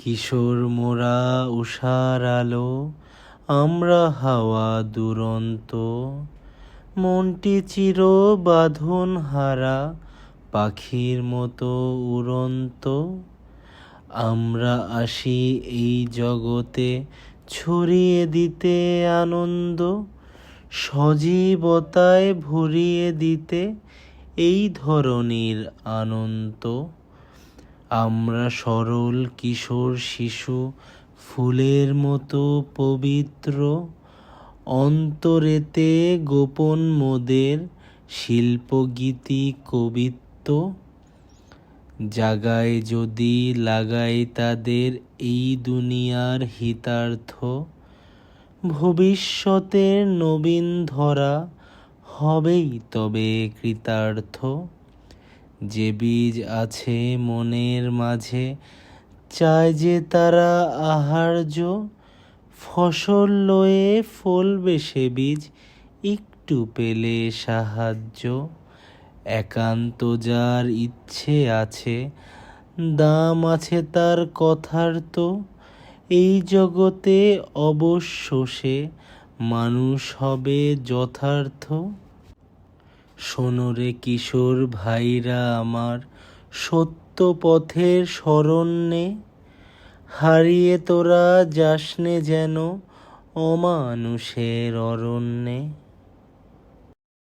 কিশোর মোরা উষার আলো, আমরা হাওয়া দুরন্ত। মনটি চির বাঁধন হারা, পাখির মতো উড়ন্ত। আমরা আসি এই জগতে ছড়িয়ে দিতে আনন্দ, সজীবতায় ভরিয়ে দিতে এই ধরনীর আনন্দ। আমরা সরল কিশোর শিশু, ফুলের মতো পবিত্র। অন্তরেতে গোপন মোদের শিল্পগীতি কবিত্ব। জাগায় যদি লাগাই তাদের এই দুনিয়ার হিতার্থ, ভবিষ্যতের নবীন ধরা হবেই তবে কৃতার্থ। যে বীজ আছে মনের মাঝে, চায় যে তারা আহার্য, ফসল লয়ে ফলবে সে বীজ একটু পেলে সাহায্য। একান্ত যার ইচ্ছে আছে, দাম আছে তার কথার তো, এই জগতে অবশ্য সে মানুষ হবে যথার্থ। শোনো রে কিশোর ভাইরা আমার, সত্য পথের শরণ নে, হারিয়ে তোরা যাসনে যেন অমানুষের অরণ্যে।